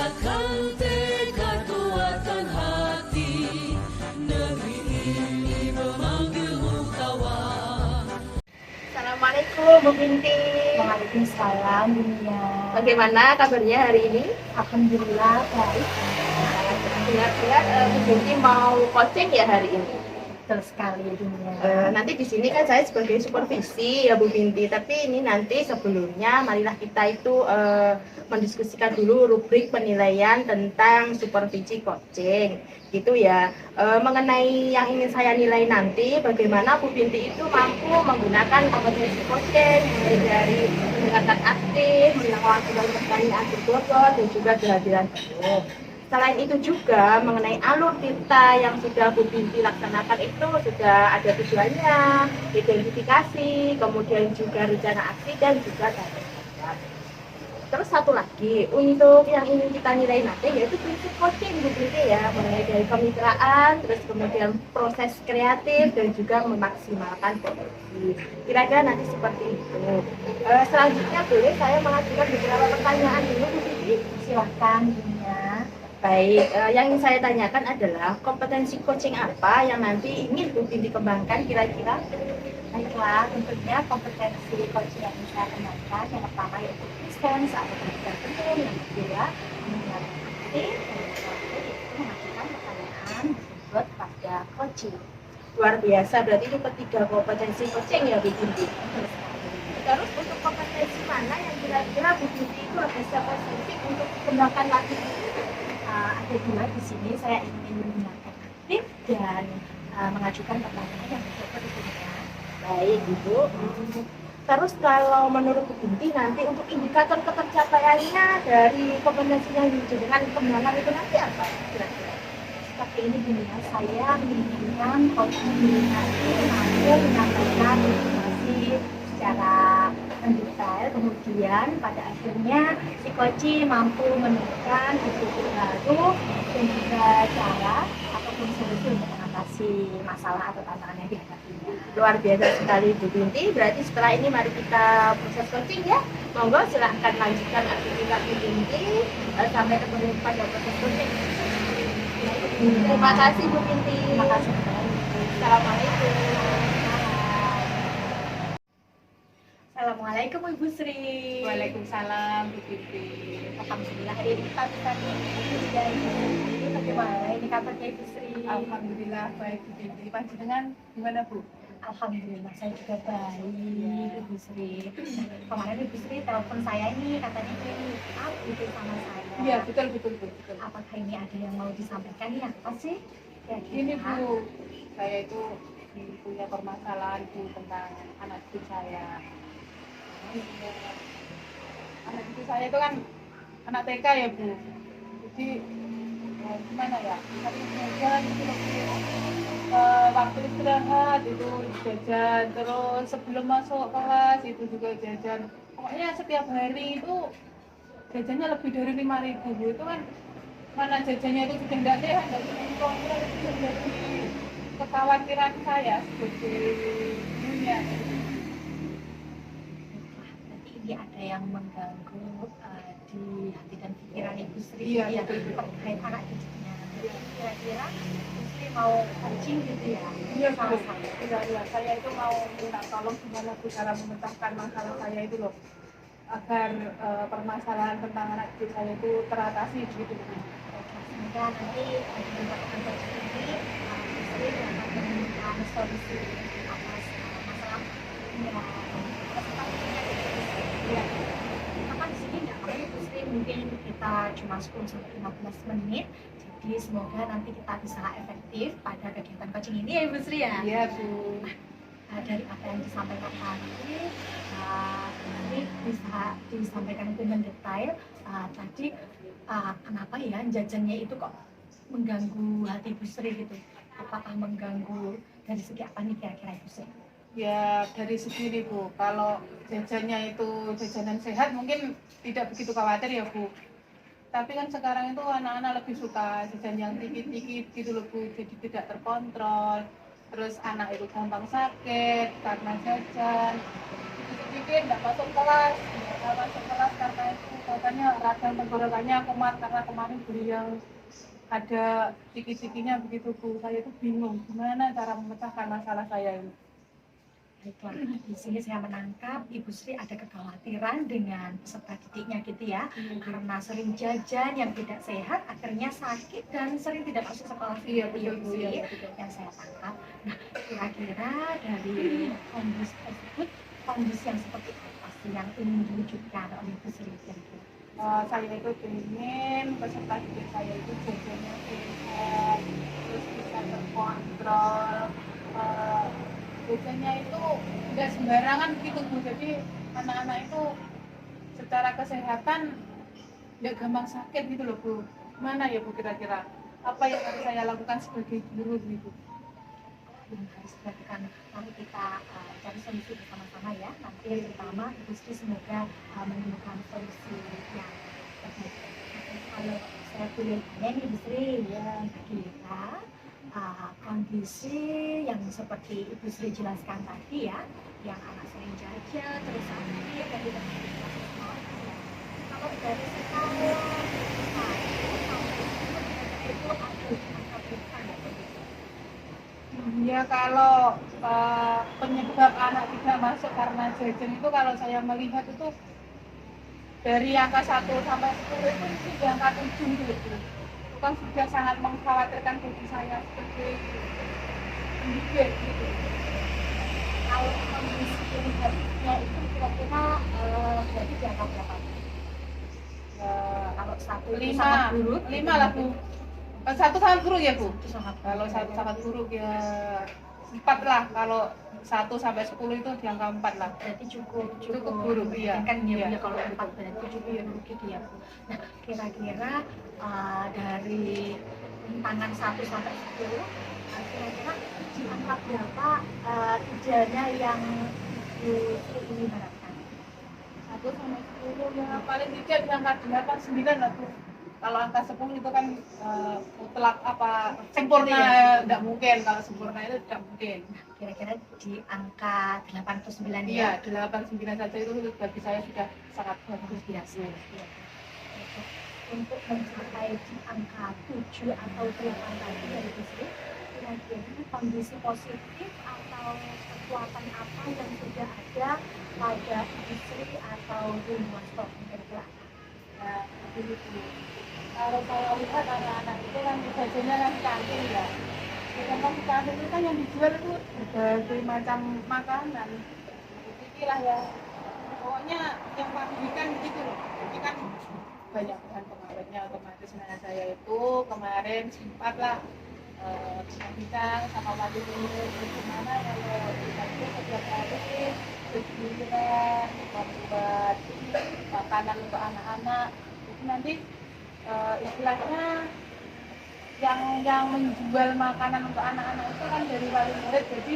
Kuatkan tekad, kuatkan hati, negeri ini memanggilmu kawan. Assalamualaikum Bu Binti. Waalaikumsalam Dunia. Bagaimana kabarnya hari ini? Alhamdulillah baik. Dengar-dengar Bu Binti mau coaching ya hari ini? Betul sekali Dunia. Nanti di sini kan saya sebagai supervisi ya Bu Binti, tapi ini nanti sebelumnya marilah kita itu mendiskusikan dulu rubrik penilaian tentang supervisi coaching gitu ya. Mengenai yang ingin saya nilai nanti, bagaimana Bu Binti itu mampu menggunakan kompetensi coaching mulai dari mendengarkan aktif, menjawab pertanyaan berbobot, dan juga kehadiran penuh. Selain itu juga mengenai alur cerita yang sudah Bu Binti laksanakan itu sudah ada tujuannya, identifikasi, kemudian juga rencana aksi dan juga target. Terus satu lagi, untuk yang ingin kita nilai nanti yaitu prinsip coaching Bu Binti ya, mulai dari kemitraan, terus kemudian proses kreatif dan juga memaksimalkan potensi. Kira-kira nanti seperti itu. Selanjutnya boleh saya mengajukan beberapa pertanyaan dulu Bu Binti? Silahkan Dunia. Baik, yang ingin saya tanyakan adalah kompetensi coaching apa yang nanti ingin Bu Binti kembangkan kira-kira? Baiklah, tentunya kompetensi coaching yang bisa saya kembangkan yang pertama yaitu response atau kehadiran penuh, yang kedua mendengarkan aktif, dan yang terakhir yaitu mengajukan pertanyaan berbobot pada coaching. Luar biasa, berarti itu ketiga kompetensi coaching ya Bu Binti. Betul sekali. Terus untuk kompetensi mana yang kira-kira Bu Binti itu bisa spesifik untuk dikembangkan lagi? Ada dua di sini, saya ingin mendengarkan aktif dan mengajukan pertanyaan yang berbobot itu ya. Baik, Ibu. Terus kalau menurut Bu Binti nanti untuk indikator ketercapaiannya dari kompetensi yang dengan kembangan itu nanti apa kira-kira? Seperti ini Dunia, saya menginginkan coaching nanti mampu menyampaikan informasi secara mendetail, kemudian pada akhirnya si coaching mampu menemukan ide baru dan juga cara ataupun solusi untuk mengatasi masalah atau tantangan yang dihadapinya. Luar biasa sekali Bu Binti. Berarti setelah ini mari kita proses coaching ya. Monggo silahkan lanjutkan aktivitas Bu Binti. Sampai ketemu pada proses coaching. Terima kasih Bu Binti. Terima kasih. Assalamualaikum. Assalamualaikum Ibu Sri. Waalaikumsalam Bu Binti. Alhamdulillah hari ini kita bisa dari Ibu Sri. Bagaimana ini kabarnya Ibu Sri? Alhamdulillah baik Bu Binti. Panjenengan gimana Bu? Alhamdulillah saya juga baik Ibu Sri. Kemarin Ibu Sri telepon saya ini katanya ingin up gitu sama saya. Iya betul. Apakah ini ada yang mau disampaikan ya? Apa sih? Ini Bu, saya itu punya permasalahan Bu tentang anak cucu saya. Anak cucu saya itu kan anak TK ya Bu. Jadi gimana ya? Hari jajan itu waktu istirahat itu jajan, terus sebelum masuk kelas itu juga jajan. Pokoknya setiap hari itu jajannya lebih dari 5.000 Bu. Itu kan mana jajannya itu sudah tidak sehat, tidak kontrol, itu menjadi kekhawatiran saya sebagai dunia. Berarti ini ada yang mengganggu di hati dan pikiran Ibu Sri Iya, betul. terkait anak cucunya. Kira-kira Ibu Sri mau coaching gitu ya? Iya, sama Bu. saya. Iya, saya itu mau minta tolong gimana Bu cara memecahkan masalah saya itu loh, agar permasalahan tentang anak cucu saya itu teratasi begitu Bu. Semoga nanti di mendapatkan coaching ini Ibu Sri dapat menemukan solusi atas masalah ya. Ya. Maka di sini nggak apa Ibu Sri, mungkin kita cuma 10-15 menit. Jadi semoga nanti kita bisa efektif pada kegiatan coaching ini ya Ibu Sri ya. Iya Bu. Dari apa yang disampaikan tadi, nanti bisa disampaikan itu mendetail. Tadi kenapa ya jajannya itu kok mengganggu hati Ibu Sri gitu? Apakah mengganggu dari segi apa nih kira-kira Ibu Sri? Ya dari segi ini Bu, kalau jajannya itu jajanan sehat mungkin tidak begitu khawatir ya Bu. Tapi kan sekarang itu anak-anak lebih suka jajan yang dikit-dikit gitu loh Bu, jadi tidak terkontrol. Terus anak itu gampang sakit karena jajan. Dikit-dikit nggak masuk kelas karena itu katanya radang tenggorokannya kumat karena kemarin beli yang ada ciki-cikinya begitu Bu. Saya itu bingung gimana cara memecahkan masalah saya ini. Baiklah, di sini saya menangkap Ibu Sri ada kekhawatiran dengan peserta didiknya gitu ya, karena sering jajan yang tidak sehat, akhirnya sakit dan sering tidak masuk sekolah Iya gitu ya, betul Ibu Bu, Sri, iya betul. yang saya tangkap. Nah, kira-kira dari kondisi tersebut, kondisi yang seperti apa sih yang ingin diwujudkan oleh Ibu Sri kira-kira? Saya itu ingin peserta didik saya itu jajannya sehat, terus bisa terkontrol, eh, jajannya itu nggak sembarangan gitu Bu. Jadi anak-anak itu secara kesehatan nggak gampang sakit gitu loh Bu. Gimana ya Bu kira-kira? Apa yang harus saya lakukan sebagai guru gitu? Yang harus dilakukan, mari kita cari solusi bersama-sama ya, nanti yang pertama Ibu Sri semoga menemukan solusi yang terbaik. Kalau saya boleh tanya nih Ibu Sri, ya kira kondisi yang seperti Ibu Sri jelaskan tadi ya, yang anak sering jajan terus sakit dan tidak bisa sekolah, kalau dari skala 1 sampai 10 kira-kira itu ada angka berapa nggak Ibu Sri? Ya kalau penyebab anak tidak masuk karena jajan itu kalau saya melihat itu dari angka 1 sampai 10 itu sudah angka 7 gitu. Itu kan sudah sangat mengkhawatirkan bagi saya sebagai pendidik gitu. Kalau kondisi kliniknya itu kira-kira berarti di angka berapa? Kalau satu itu sangat buruk, lima lah Bu. Satu sangat buruk ya Bu. Itu sangat Kalau satu sangat buruk ya 4 lah. Kalau 1 sampai 10 itu di angka 4 lah. berarti cukup buruk, iya. Kan ya, Iya. kalau 4 berarti cukup buruk gitu ya Bu. Nah, kira-kira dari rintangan 1 sampai 10, kira-kira di angka berapa ijazah yang Ibu Sri ini harapkan? 1 sampai 10 ya paling tidak di angka 8, 9 lah Bu. Kalau angka 10 itu kan mutlak apa sempurna tidak mungkin. Kalau sempurna itu tidak mungkin. Kira-kira di angka 8 atau 9 Iya, ya? 8, 9 saja itu bagi saya sudah sangat bagus biasa. Iya. Untuk mencapai di angka 7 atau 8 tadi dari Ibu Sri, kira-kira kondisi positif atau kekuatan apa yang sudah ada pada Ibu Sri atau lingkungan sekolah kira-kira? Nah, begitu. Kalau saya lihat anak-anak itu kan jajannya kan di kantin ya. Sedangkan di kantin itu kan yang dijual itu berbagai macam makanan. Inilah ya. Pokoknya yang pabrikan gitu loh. Ini kan banyak bahan pengawetnya otomatis. Nah saya itu kemarin sempat lah bincang sama wali murid bagaimana kalau kita itu setiap hari bergiliran membuat makanan untuk anak-anak. Jadi nanti istilahnya yang menjual makanan untuk anak-anak itu kan dari wali murid, jadi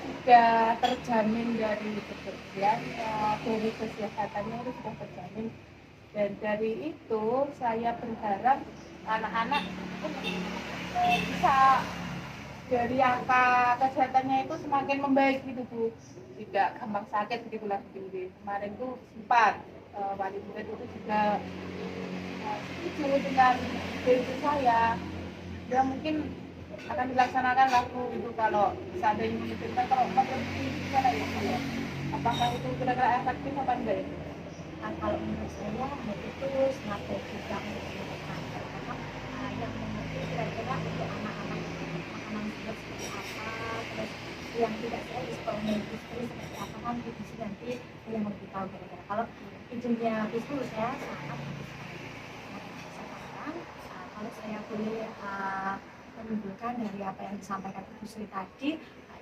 sudah terjamin dari kebersihannya, dari kesehatannya itu sudah terjamin. Dan dari itu saya berharap anak-anak bisa dari angka kesehatannya itu semakin membaik gitu Bu, tidak gampang sakit begitulah begini. Kemarin tuh sempat wali murid itu juga setuju dengan ide saya, ya mungkin akan dilaksanakan laku itu kalau seandainya memikirkan kalau lebih gimana ya, apakah itu kira-kira efektif apa enggak ya? Kalau menurut saya itu sangat baik juga untuk dilakukan, karena yang mengerti kira-kira untuk anak-anak makanan seperti apa, terus yang tidak sehat di sekolah industri seperti apa kan Ibu Sri nanti yang lebih tahu kira-kira. Kalau izinnya Ibu Sri saya sangat bagus sekali. Sekarang kalau saya boleh menyimpulkan dari apa yang disampaikan Ibu Sri tadi,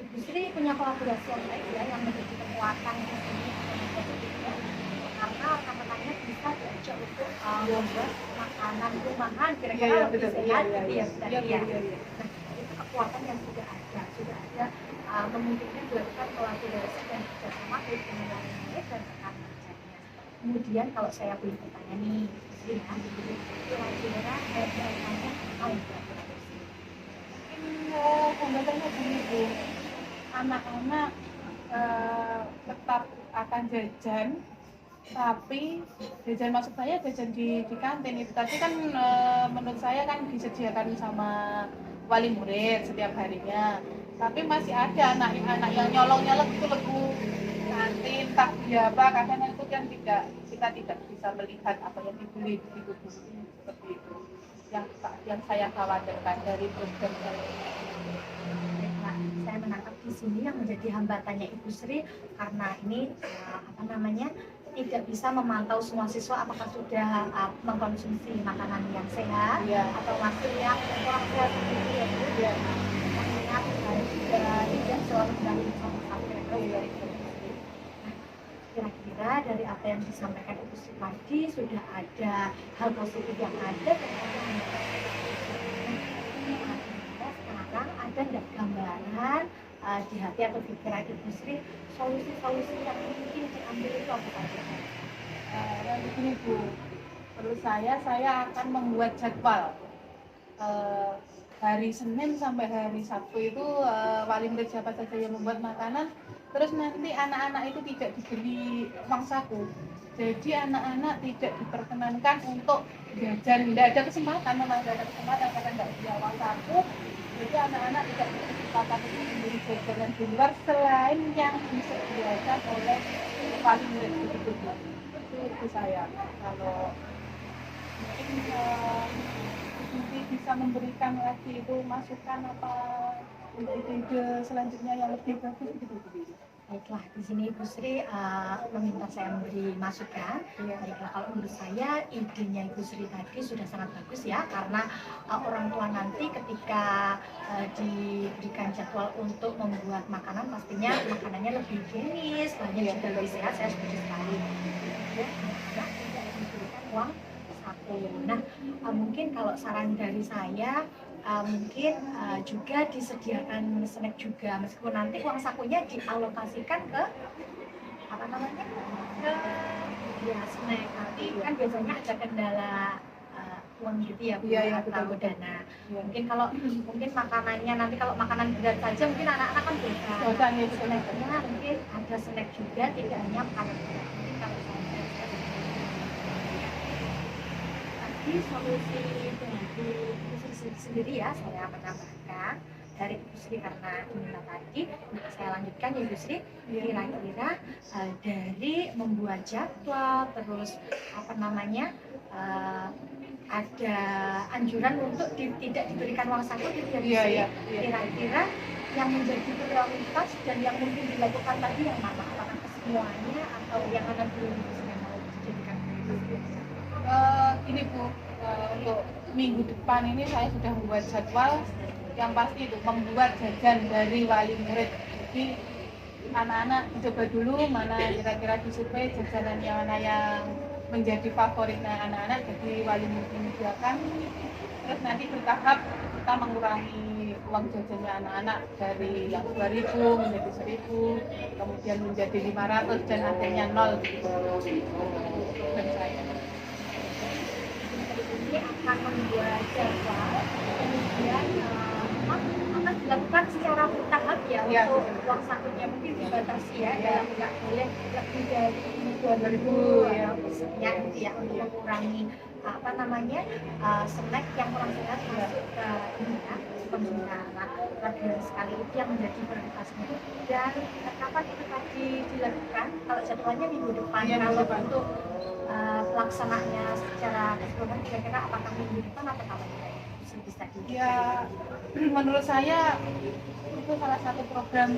Ibu Sri punya kolaborasi yang baik ya, yang menjadi kekuatan di sini positifnya, karena anak-anaknya bisa diajak untuk membuat makanan rumahan kira-kira lebih sehat gitu ya Bu tadi ya. Nah, itu kekuatan yang sudah ada memungkinkan dilakukan kolaborasi dan kerjasama dengan wali murid dan rekan kerjanya. Kemudian kalau saya boleh bertanya nih, kira-kira hambatan apa yang dilakukan? Hambatannya gini Bu, anak-anak tetap akan jajan Tapi jajan maksud saya jajan di kantin itu tadi kan menurut saya kan disediakan sama wali murid setiap harinya. Tapi masih ada anak-anak yang nyolong-nyolong itu lebu kantin, tak apa kadang itu kan kita tidak bisa melihat apa yang dibeli di situ seperti itu. Yang saya khawatirkan dari program saya. Baiklah, saya menangkap di sini yang menjadi hambatannya Ibu Sri karena ini apa namanya tidak bisa memantau semua siswa apakah sudah mengkonsumsi makanan yang sehat Iya. atau masih yang kurang sehat seperti itu ya Bu. Iya. Mengingat juga tidak selalu dari sama kira-kira dari Ibu Sri. Nah, kira-kira dari apa yang disampaikan Ibu Sri tadi sudah ada hal positif yang ada sekarang ada nggak gambaran di hati atau pikiran Ibu Sri solusi-solusi yang mungkin diambil itu apa saja? Begini Bu, menurut saya akan membuat jadwal hari Senin sampai hari Sabtu itu wali murid siapa saja yang membuat makanan, terus nanti anak-anak itu tidak diberi uang saku. Jadi anak-anak tidak diperkenankan untuk jajan, tidak ada kesempatan, memang tidak ada kesempatan karena tidak punya uang saku. Jadi anak-anak tidak berkesempatan untuk membeli jajanan di luar selain yang disediakan oleh wali murid begitu. Itu saya. Kalau mungkin nanti bisa memberikan lagi itu masukan apa untuk ide selanjutnya yang lebih bagus gitu. Baiklah, di sini Ibu Sri meminta saya memberi masukan. Baiklah, kalau menurut saya idenya Ibu Sri tadi sudah sangat bagus ya, karena orang tua nanti ketika diberikan jadwal untuk membuat makanan, pastinya makanannya lebih higienis, bahannya juga lebih sehat. Saya setuju sekali. Kemudian anak-anak tidak diberikan uang saku. Nah, mungkin kalau saran dari saya mungkin juga disediakan snack juga meskipun nanti uang sakunya dialokasikan ke apa namanya ke ya snack nanti kan biasanya ada kendala uang gitu ya Bu, Iya, atau betul. dana mungkin kalau mungkin makanannya nanti kalau makanan berat saja mungkin anak-anak kan beda Bosannya betul. snacknya mungkin ada snack juga tidak hanya makanan berat mungkin kalau saya tadi solusi dari sendiri ya saya menambahkan dari Ibu Sri karena diminta tadi saya lanjutkan ya Ibu Sri kira-kira dari membuat jadwal terus apa namanya ada anjuran untuk tidak diberikan uang saku gitu ya Bu Sri. Iya. Kira-kira yang menjadi prioritas dan yang mungkin dilakukan tadi yang mana apakah semuanya atau yang mana belum bisa mau dijadikan prioritas? Ini Bu, untuk minggu depan ini saya sudah membuat jadwal yang pasti itu membuat jajan dari wali murid. Jadi anak-anak coba dulu mana kira-kira disurvei jajanan yang mana yang menjadi favoritnya anak-anak, jadi wali murid menyediakan. Terus nanti bertahap kita mengurangi uang jajannya anak-anak dari yang 2.000 menjadi 1.000, kemudian menjadi 500 dan akhirnya 0 gitu. Dan saya Ini akan membuat jadwal kemudian akan dilakukan secara bertahap ya Iya, untuk betul. uang sakunya mungkin dibatasi ya dan nggak boleh lebih dari 2.000 ya maksudnya gitu ya untuk mengurangi apa namanya snack yang kurang sehat masuk ke ini ya konsumsi anak benar sekali itu yang menjadi prioritasnya dan kapan itu tadi dilakukan kalau jadwalnya minggu depan Iya, minggu kalau depan. untuk pelaksananya secara keseluruhan kira-kira apakah minggu depan atau kapan bisa Ya, menurut saya itu salah satu program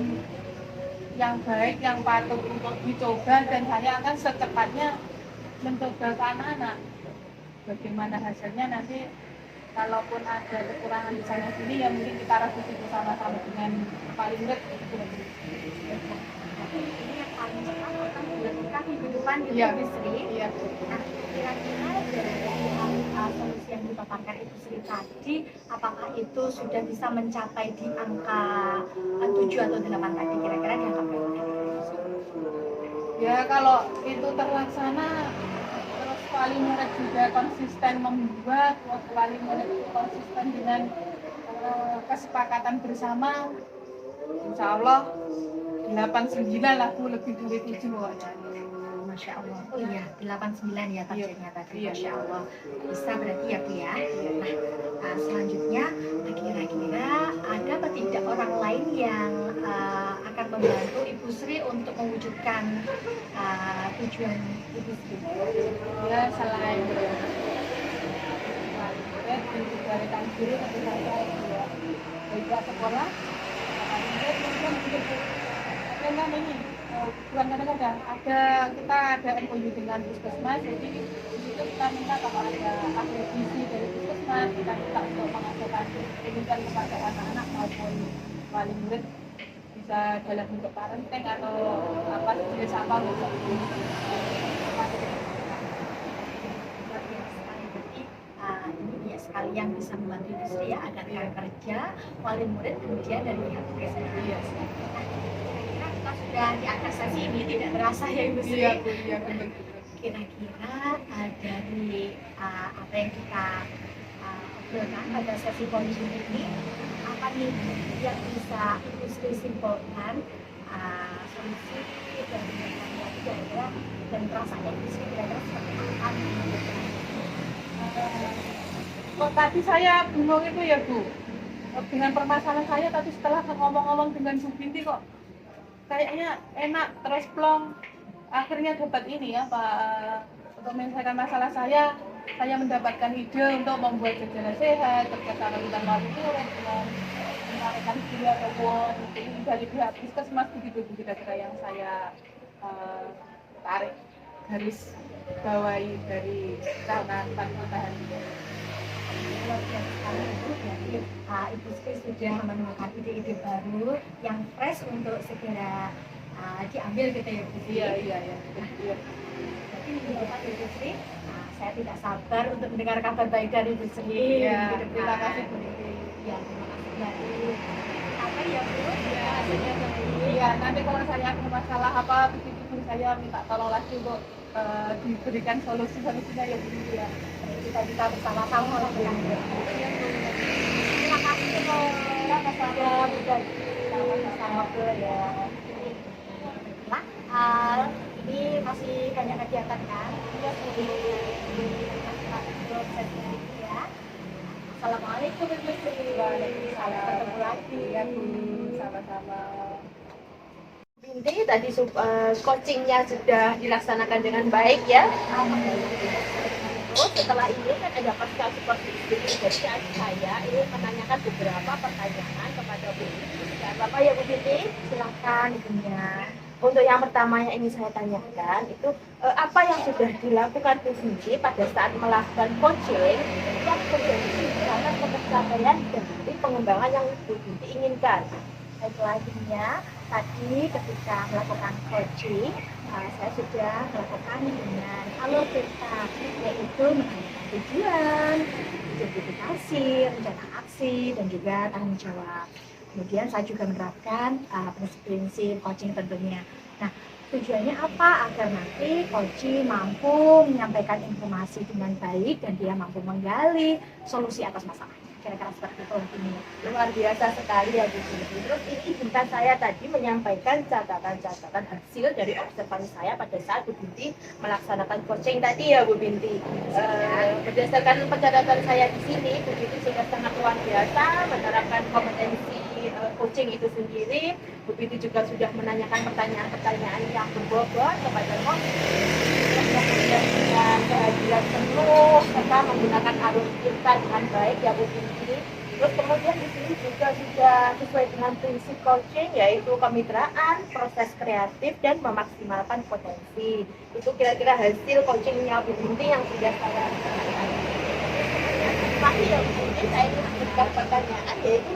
yang baik, yang patut untuk dicoba dan saya akan secepatnya mencoba ke anak-anak. Bagaimana hasilnya nanti, kalaupun ada kekurangan di sana sini, ya mungkin kita revisi bersama-sama dengan wali murid. ini yang paling cepat akan dilakukan minggu depan di Iya. Ibu Sri. Iya. Nah, kira-kira dari solusi yang dipaparkan Ibu Sri tadi, apakah itu sudah bisa mencapai di angka 7 atau 8 tadi kira-kira di angka berapa? Ya kalau itu terlaksana, terus wali murid juga konsisten membuat, wali murid konsisten dengan kesepakatan bersama, insya Allah 8-9 lah Bu, lebih dari 7 pokoknya. Masya Allah. Oh iya, 89 ya targetnya tadi. Iya. Masya Allah. Bisa berarti ya Bu ya. Nah, selanjutnya kira-kira ada apa tidak orang lain yang akan membantu Ibu Sri untuk mewujudkan tujuan Ibu Sri? Ya selain dari guru tentu saja ya juga sekolah kemudian dengan ini bukan kadang-kadang kita ada MOU dengan puskesmas, jadi di situ kita minta kalau ada ahli gizi dari puskesmas kita minta untuk mengadakan pendidikan kepada anak-anak maupun wali murid bisa dalam bentuk parenting atau apa jenis apa untuk ini dia sekali yang bisa membantu Ibu Sri ya agar rekan kerja, wali murid, kemudian dari pihak puskesmas. Iya. Kira-kira kita sudah di akhir sesi ini tidak terasa ya Ibu Sri. Iya, benar. Kira-kira dari apa yang kita obrolkan pada sesi ponding ini, apa nih yang bisa Ibu Sri simpulkan solusi dari kira-kira dan perasaan Ibu Sri kira-kira seperti apa? Kok tadi saya bingung itu ya Bu, dengan permasalahan saya tadi setelah ngomong-ngomong dengan Bu Binti kok kayaknya enak terus plong, akhirnya dapat ini ya Pak, untuk menyelesaikan masalah saya mendapatkan ide untuk membuat jajanan sehat kerjasama dengan wali murid dengan rekan guru ataupun dari pihak puskesmas, begitu kira-kira yang saya tarik garis bawahi dari tangan tahan Luar biasa sekali Ibu, jadi Ibu Sri sudah menemukan ide-ide baru yang fresh untuk segera diambil gitu ya Bu Sri. Iya. Jadi minggu depan Ibu Sri, saya tidak sabar untuk mendengar kabar baik dari Ibu Sri. Iya, Minggu terima depan. kasih Bu Binti. Ya, terima kasih dari apa ya Bu? Iya. Hasilnya dari Iya, nanti kalau saya ada masalah apa begitu pun saya minta tolong lagi untuk diberikan solusinya ya Bu ya. kita bersama-sama lah dengan terima kasih Bu. Sama-sama sudah sama-sama Bu ya. Nah, ini masih banyak kegiatan kan? Iya Bu. Ya. Assalamualaikum Ibu Sri. Waalaikumsalam. Ketemu lagi. Iya Bu, sama-sama. Binti tadi coachingnya sudah dilaksanakan dengan baik ya. Terus setelah ini kan ada pasca seperti itu, jadi adik saya ini menanyakan beberapa pertanyaan kepada Bu Binti. Tidak apa-apa ya Bu Binti? Silakan Ibunya. Untuk yang pertama yang ingin saya tanyakan itu apa yang sudah dilakukan Bu Binti pada saat melakukan coaching yang menjadi karena pencapaian dari pengembangan yang Bu Binti inginkan. Baiklah Ibunya, tadi ketika melakukan coaching, saya sudah melakukan dengan alur cerita, yaitu menanyakan tujuan, identifikasi, rencana aksi, dan juga tanggung jawab. Kemudian saya juga menerapkan prinsip-prinsip coaching tentunya. Nah, tujuannya apa? Agar nanti coaching mampu menyampaikan informasi dengan baik dan dia mampu menggali solusi atas masalah. Kira-kira seperti itu ini. Luar biasa sekali ya Bu Binti. Terus ini izinkan saya tadi menyampaikan catatan-catatan hasil dari observasi saya pada saat Bu Binti melaksanakan coaching tadi ya Bu Binti. Berdasarkan pencatatan saya di sini, Bu Binti sudah sangat luar biasa menerapkan kompetensi coaching itu sendiri. Bu Binti juga sudah menanyakan pertanyaan-pertanyaan yang berbobot kepada coach, kemudian dengan kehadiran penuh serta menggunakan alur cerita dengan baik ya Bu Binti. Terus kemudian di sini juga sudah sesuai dengan prinsip coaching, yaitu kemitraan, proses kreatif, dan memaksimalkan potensi. Itu kira-kira hasil coachingnya Bu Binti yang sudah saya lakukan. Masih ya Bu Binti, saya ingin memberikan pertanyaan, yaitu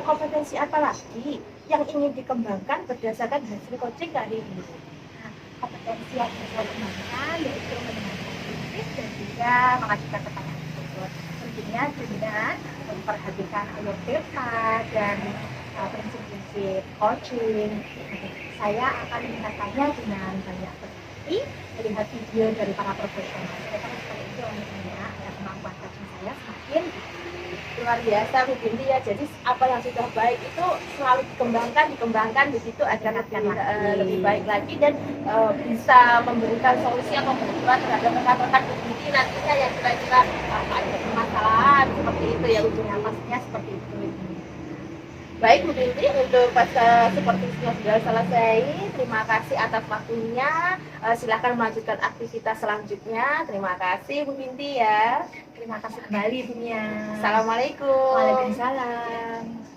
kompetensi apa lagi yang ingin dikembangkan berdasarkan hasil coaching kali ini? Nah, kompetensi yang saya kembangkan yaitu mendengarkan kritik dan juga mengajukan pertanyaan tersebut. Tentunya dengan memperhatikan alur cerita dan prinsip-prinsip coaching. Saya akan mendengarkannya dengan banyak teliti, melihat video dari para profesional. Kira-kira seperti itu ya, agar kemampuan coaching saya semakin luar biasa Bu Binti ya. Jadi apa yang sudah baik itu selalu dikembangkan di situ agar lebih baik lagi dan bisa memberikan solusi atau bantuan terhadap rekan-rekan Bu Binti nantinya yang kira-kira ada permasalahan seperti itu ya Bu Binti. Pastinya seperti itu. Baik Bu Binti, untuk fase supervisinya sudah selesai. Terima kasih atas waktunya. Silahkan melanjutkan aktivitas selanjutnya. Terima kasih Bu Binti ya. Terima kasih kembali Dunia. Assalamualaikum. Waalaikumsalam.